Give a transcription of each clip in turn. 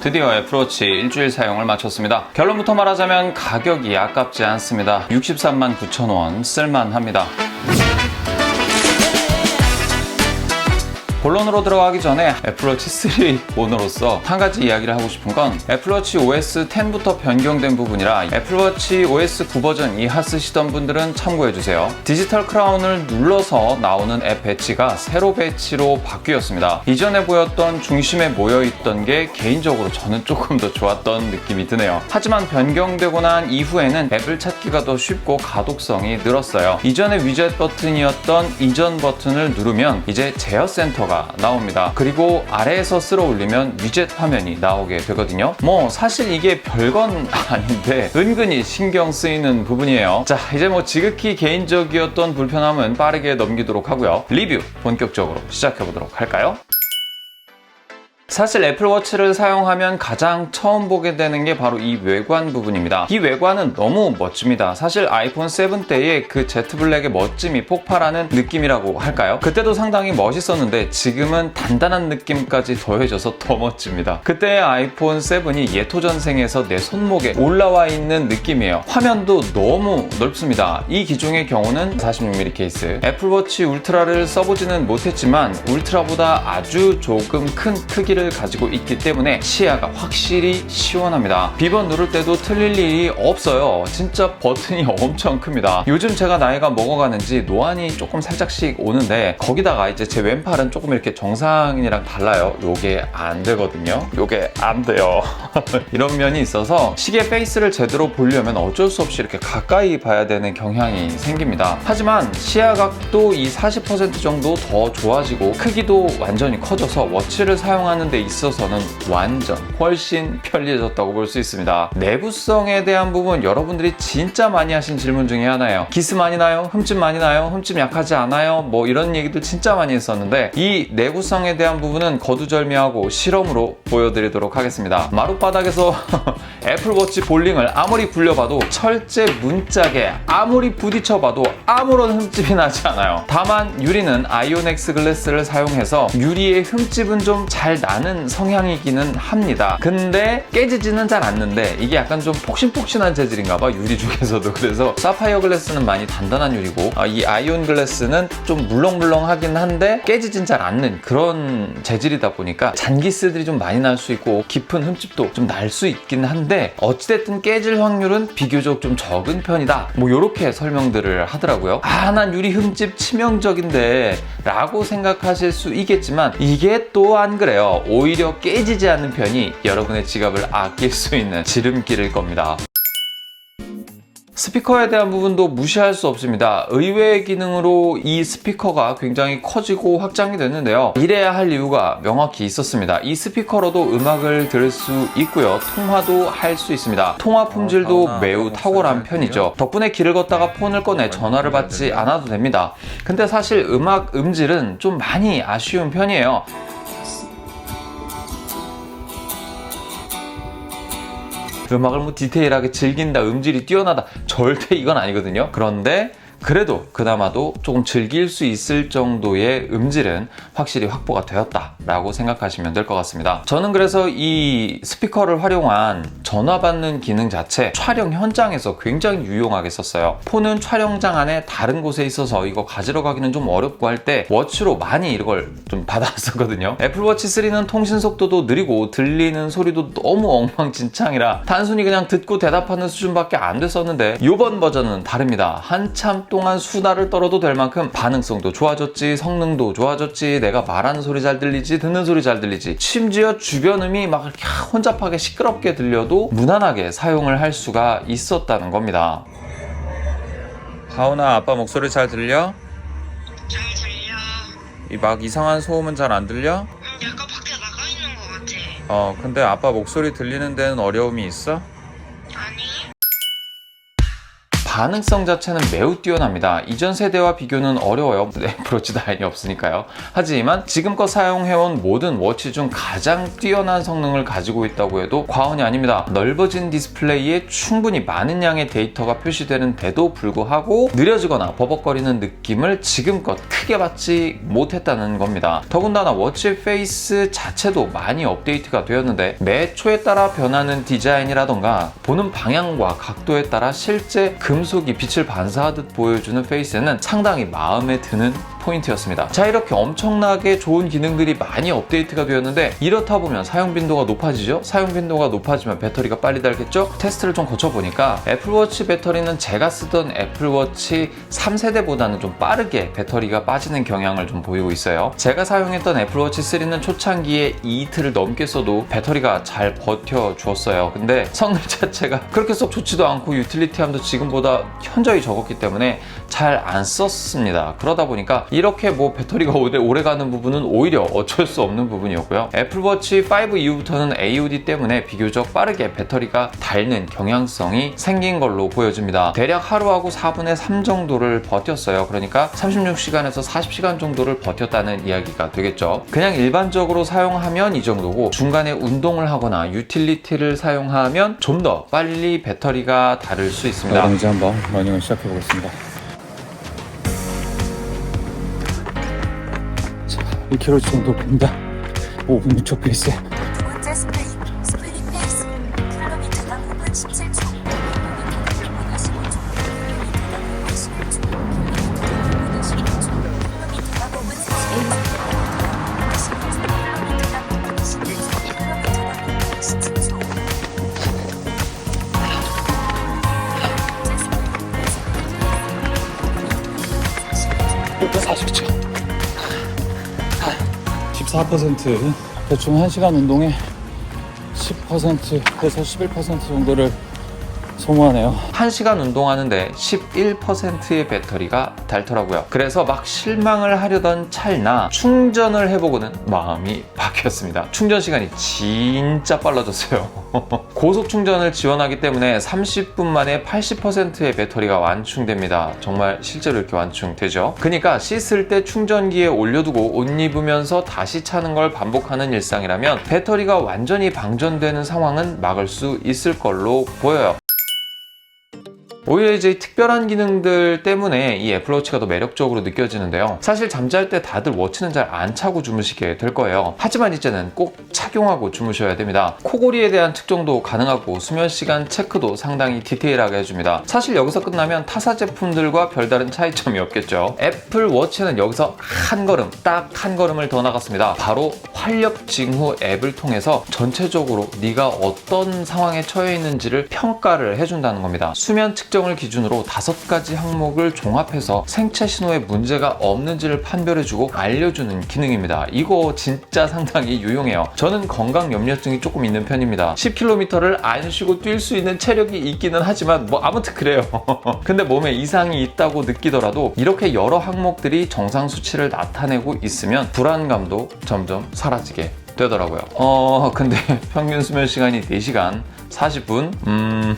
드디어 애플워치 일주일 사용을 마쳤습니다. 결론부터 말하자면 가격이 아깝지 않습니다. 63만 9천 원 쓸만합니다. 본론으로 들어가기 전에 애플워치 3 오너로서 한 가지 이야기를 하고 싶은 건 애플워치 OS 10부터 변경된 부분이라 애플워치 OS 9 버전 이하 쓰시던 분들은 참고해주세요. 디지털 크라운을 눌러서 나오는 앱 배치가 세로 배치로 바뀌었습니다. 이전에 보였던 중심에 모여있던 게 개인적으로 저는 조금 더 좋았던 느낌이 드네요. 하지만 변경되고 난 이후에는 앱을 찾기가 더 쉽고 가독성이 늘었어요. 이전에 위젯 버튼이었던 이전 버튼을 누르면 이제 제어 센터가 나옵니다. 그리고 아래에서 쓸어 올리면 위젯 화면이 나오게 되거든요. 사실 이게 별건 아닌데 은근히 신경 쓰이는 부분이에요. 자, 이제 지극히 개인적이었던 불편함은 빠르게 넘기도록 하고요. 리뷰 본격적으로 시작해 보도록 할까요? 사실 애플워치를 사용하면 가장 처음 보게 되는 게 바로 이 외관 부분입니다. 이 외관은 너무 멋집니다. 사실 아이폰 7 때의 그 제트 블랙의 멋짐이 폭발하는 느낌이라고 할까요? 그때도 상당히 멋있었는데 지금은 단단한 느낌까지 더해져서 더 멋집니다. 그때의 아이폰 7이 예토전생에서 내 손목에 올라와 있는 느낌이에요. 화면도 너무 넓습니다. 이 기종의 경우는 46mm 케이스. 애플워치 울트라를 써보지는 못했지만 울트라보다 아주 조금 큰 크기를 가지고 있기 때문에 시야가 확실히 시원합니다. 비번 누를 때도 틀릴 일이 없어요. 진짜 버튼이 엄청 큽니다. 요즘 제가 나이가 먹어가는지 노안이 조금 살짝씩 오는데 거기다가 이제 제 왼팔은 조금 이렇게 정상인이랑 달라요. 요게 안 되거든요. 요게 안 돼요. 이런 면이 있어서 시계 페이스를 제대로 보려면 어쩔 수 없이 이렇게 가까이 봐야 되는 경향이 생깁니다. 하지만 시야각도 이 40% 정도 더 좋아지고 크기도 완전히 커져서 워치를 사용하는 데 있어서는 완전 훨씬 편리해졌다고 볼 수 있습니다. 내구성에 대한 부분 여러분들이 진짜 많이 하신 질문 중에 하나예요. 기스 많이 나요? 흠집 많이 나요? 흠집 약하지 않아요? 이런 얘기들 진짜 많이 했었는데 이 내구성에 대한 부분은 거두절미하고 실험으로 보여드리도록 하겠습니다. 마룻바닥에서 애플워치 볼링을 아무리 굴려봐도 철제 문짝에 아무리 부딪혀봐도 아무런 흠집이 나지 않아요. 다만 유리는 아이온엑스 글래스를 사용해서 유리의 흠집은 좀 잘 나는 성향이기는 합니다. 근데 깨지지는 잘 않는데 이게 약간 좀 폭신폭신한 재질인가봐, 유리 중에서도. 그래서 사파이어 글래스는 많이 단단한 유리고 이 아이온 글래스는 좀 물렁물렁하긴 한데 깨지진 잘 않는 그런 재질이다 보니까 잔기스들이 좀 많이 날 수 있고 깊은 흠집도 좀 날 수 있긴 한데 어찌됐든 깨질 확률은 비교적 좀 적은 편이다, 요렇게 설명들을 하더라고요. 난 유리 흠집 치명적인데 라고 생각하실 수 있겠지만 이게 또 안 그래요. 오히려 깨지지 않는 편이 여러분의 지갑을 아낄 수 있는 지름길일 겁니다. 스피커에 대한 부분도 무시할 수 없습니다. 의외의 기능으로 이 스피커가 굉장히 커지고 확장이 됐는데요. 이래야 할 이유가 명확히 있었습니다. 이 스피커로도 음악을 들을 수 있고요. 통화도 할 수 있습니다. 통화 품질도 매우 탁월한 편이죠. 덕분에 길을 걷다가 폰을 꺼내 전화를 받지 않아도 됩니다. 근데 사실 음악 음질은 좀 많이 아쉬운 편이에요. 음악을 디테일하게 즐긴다, 음질이 뛰어나다, 절대 이건 아니거든요. 그런데 그래도 그나마도 조금 즐길 수 있을 정도의 음질은 확실히 확보가 되었다라고 생각하시면 될 것 같습니다. 저는 그래서 이 스피커를 활용한 전화 받는 기능 자체 촬영 현장에서 굉장히 유용하게 썼어요. 폰은 촬영장 안에 다른 곳에 있어서 이거 가지러 가기는 좀 어렵고 할 때 워치로 많이 이걸 좀 받아왔었거든요. 애플워치 3는 통신 속도도 느리고 들리는 소리도 너무 엉망진창이라 단순히 그냥 듣고 대답하는 수준밖에 안 됐었는데 이번 버전은 다릅니다. 한참 동안 수다를 떨어도 될 만큼 반응성도 좋아졌지, 성능도 좋아졌지, 내가 말하는 소리 잘 들리지, 듣는 소리 잘 들리지, 심지어 주변 음이 막 이렇게 혼잡하게 시끄럽게 들려도 무난하게 사용을 할 수가 있었다는 겁니다. 하은아, 아빠 목소리 잘 들려? 잘 들려. 막 이상한 소음은 잘 안 들려? 약간 밖에 나가 있는 것 같아. 근데 아빠 목소리 들리는 데는 어려움이 있어? 아니? 가능성 자체는 매우 뛰어납니다. 이전 세대와 비교는 어려워요. 애플워치 라인이 없으니까요. 하지만 지금껏 사용해온 모든 워치 중 가장 뛰어난 성능을 가지고 있다고 해도 과언이 아닙니다. 넓어진 디스플레이에 충분히 많은 양의 데이터가 표시되는데도 불구하고 느려지거나 버벅거리는 느낌을 지금껏 크게 받지 못했다는 겁니다. 더군다나 워치 페이스 자체도 많이 업데이트가 되었는데 매 초에 따라 변하는 디자인이라던가 보는 방향과 각도에 따라 실제 금속이 빛을 반사하듯 보여주는 페이스는 상당히 마음에 드는 포인트였습니다. 자, 이렇게 엄청나게 좋은 기능들이 많이 업데이트가 되었는데 이렇다 보면 사용 빈도가 높아지죠? 사용 빈도가 높아지면 배터리가 빨리 닳겠죠? 테스트를 좀 거쳐보니까 애플워치 배터리는 제가 쓰던 애플워치 3세대보다는 좀 빠르게 배터리가 빠지는 경향을 좀 보이고 있어요. 제가 사용했던 애플워치 3는 초창기에 이틀을 넘게 써도 배터리가 잘 버텨주었어요. 근데 성능 자체가 그렇게 썩 좋지도 않고 유틸리티함도 지금보다 현저히 적었기 때문에 잘 안 썼습니다. 그러다 보니까 이렇게 뭐 배터리가 오래 가는 부분은 오히려 어쩔 수 없는 부분이었고요. 애플워치 5 이후부터는 AOD 때문에 비교적 빠르게 배터리가 닳는 경향성이 생긴 걸로 보여집니다. 대략 하루하고 4분의 3 정도를 버텼어요. 그러니까 36시간에서 40시간 정도를 버텼다는 이야기가 되겠죠. 그냥 일반적으로 사용하면 이 정도고 중간에 운동을 하거나 유틸리티를 사용하면 좀 더 빨리 배터리가 닳을 수 있습니다. 이제 한번 러닝을 시작해 보겠습니다. 1km 정도 봅니다. 5분 6초 페이스. 두 번째 스프링 페이스 킬로미터당 5분 17초 킬로미터당 5분 15초 킬로미터당 5분 15초 킬로미터당 5분 11초 킬로미터당 5분 17초 일단 40초. 14% 대충 1시간 운동에 10%에서 11% 정도를 소모하네요. 1시간 운동하는데 11%의 배터리가 닳더라고요. 그래서 막 실망을 하려던 찰나 충전을 해보고는 마음이 바뀌었습니다. 충전 시간이 진짜 빨라졌어요. 고속 충전을 지원하기 때문에 30분 만에 80%의 배터리가 완충됩니다. 정말 실제로 이렇게 완충되죠. 그러니까 씻을 때 충전기에 올려두고 옷 입으면서 다시 차는 걸 반복하는 일상이라면 배터리가 완전히 방전되는 상황은 막을 수 있을 걸로 보여요. 오히려 이제 특별한 기능들 때문에 이 애플워치가 더 매력적으로 느껴지는데요. 사실 잠잘 때 다들 워치는 잘 안 차고 주무시게 될 거예요. 하지만 이제는 꼭 착용하고 주무셔야 됩니다. 코골이에 대한 측정도 가능하고 수면 시간 체크도 상당히 디테일하게 해줍니다. 사실 여기서 끝나면 타사 제품들과 별다른 차이점이 없겠죠. 애플워치는 여기서 딱 한 걸음을 더 나갔습니다. 바로 활력 징후 앱을 통해서 전체적으로 네가 어떤 상황에 처해 있는지를 평가를 해준다는 겁니다. 수면 측정을 기준으로 5가지 항목을 종합해서 생체 신호에 문제가 없는지를 판별해주고 알려주는 기능입니다. 이거 진짜 상당히 유용해요. 저는 건강 염려증이 조금 있는 편입니다. 10km를 안 쉬고 뛸 수 있는 체력이 있기는 하지만 뭐 아무튼 그래요. 근데 몸에 이상이 있다고 느끼더라도 이렇게 여러 항목들이 정상 수치를 나타내고 있으면 불안감도 점점 사라지게 되더라고요. 근데 평균 수면 시간이 4시간 40분?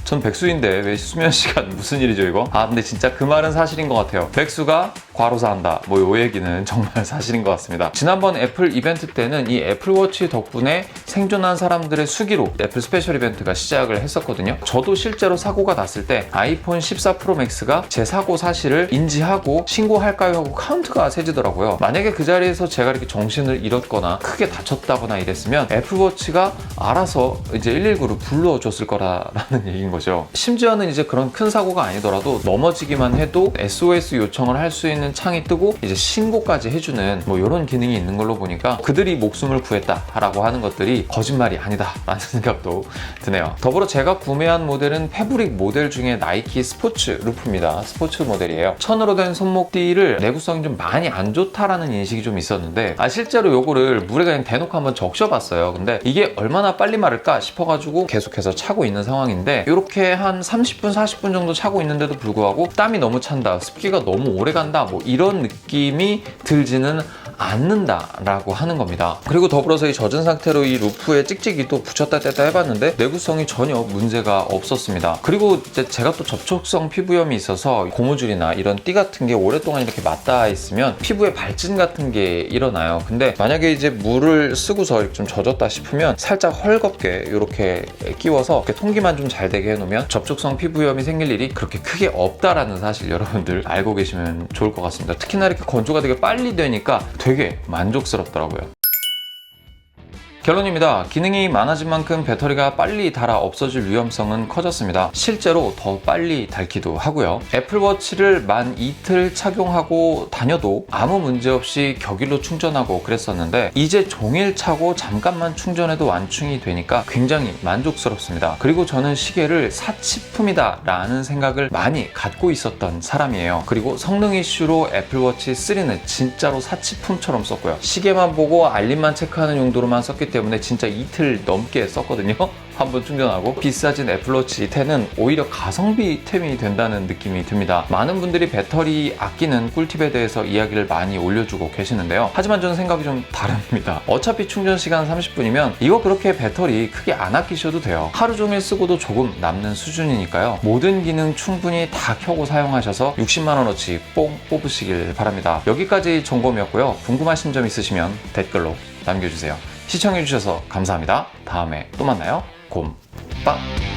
전 백수인데 왜 수면 시간 무슨 일이죠 이거? 근데 진짜 그 말은 사실인 것 같아요. 백수가 과로사한다. 뭐 요 얘기는 정말 사실인 것 같습니다. 지난번 애플 이벤트 때는 이 애플워치 덕분에 생존한 사람들의 수기로 애플 스페셜 이벤트가 시작을 했었거든요. 저도 실제로 사고가 났을 때 아이폰 14 프로 맥스가 제 사고 사실을 인지하고 신고할까요 하고 카운트가 세지더라고요. 만약에 그 자리에서 제가 이렇게 정신을 잃었거나 크게 다쳤다거나 이랬으면 애플워치가 알아서 이제 119를 불러줬을 거라는 얘기인 거죠. 심지어는 이제 그런 큰 사고가 아니더라도 넘어지기만 해도 SOS 요청을 할 수 있는 창이 뜨고 이제 신고까지 해주는 뭐 이런 기능이 있는 걸로 보니까 그들이 목숨을 구했다라고 하는 것들이 거짓말이 아니다라는 생각도 드네요. 더불어 제가 구매한 모델은 패브릭 모델 중에 나이키 스포츠 루프입니다. 스포츠 모델이에요. 천으로 된 손목띠를 내구성이 좀 많이 안 좋다라는 인식이 좀 있었는데 실제로 요거를 물에 그냥 대놓고 한번 적셔봤어요. 근데 이게 얼마나 빨리 마를까 싶어가지고 계속해서 차고 있는 상황인데 이렇게 한 30분 40분 정도 차고 있는데도 불구하고 땀이 너무 찬다, 습기가 너무 오래 간다 뭐 이런 느낌이 들지는 않는다라고 하는 겁니다. 그리고 더불어서 이 젖은 상태로 이 루프에 찍찍이도 붙였다 뗐다 해봤는데 내구성이 전혀 문제가 없었습니다. 그리고 이제 제가 또 접촉성 피부염이 있어서 고무줄이나 이런 띠 같은 게 오랫동안 이렇게 맞닿아 있으면 피부에 발진 같은 게 일어나요. 근데 만약에 이제 물을 쓰고서 이렇게 좀 젖었다 싶으면 살짝 헐겁게 이렇게 끼워서 이렇게 통기만 좀 잘 되게 해놓으면 접촉성 피부염이 생길 일이 그렇게 크게 없다라는 사실 여러분들 알고 계시면 좋을 것 같습니다. 특히나 이렇게 건조가 되게 빨리 되니까 되게 만족스럽더라고요. 결론입니다. 기능이 많아진 만큼 배터리가 빨리 닳아 없어질 위험성은 커졌습니다. 실제로 더 빨리 닳기도 하고요. 애플워치를 만 이틀 착용하고 다녀도 아무 문제 없이 격일로 충전하고 그랬었는데 이제 종일 차고 잠깐만 충전해도 완충이 되니까 굉장히 만족스럽습니다. 그리고 저는 시계를 사치품이다 라는 생각을 많이 갖고 있었던 사람이에요. 그리고 성능 이슈로 애플워치 3는 진짜로 사치품처럼 썼고요. 시계만 보고 알림만 체크하는 용도로만 썼기 때문에 진짜 이틀 넘게 썼거든요. 한번 충전하고. 비싸진 애플워치 10은 오히려 가성비 템이 된다는 느낌이 듭니다. 많은 분들이 배터리 아끼는 꿀팁에 대해서 이야기를 많이 올려주고 계시는데요. 하지만 저는 생각이 좀 다릅니다. 어차피 충전 시간 30분이면 이거 그렇게 배터리 크게 안 아끼셔도 돼요. 하루 종일 쓰고도 조금 남는 수준이니까요. 모든 기능 충분히 다 켜고 사용하셔서 60만원어치 뽕 뽑으시길 바랍니다. 여기까지 점검이었고요. 궁금하신 점 있으시면 댓글로 남겨주세요. 시청해주셔서 감사합니다. 다음에 또 만나요. 곰빵!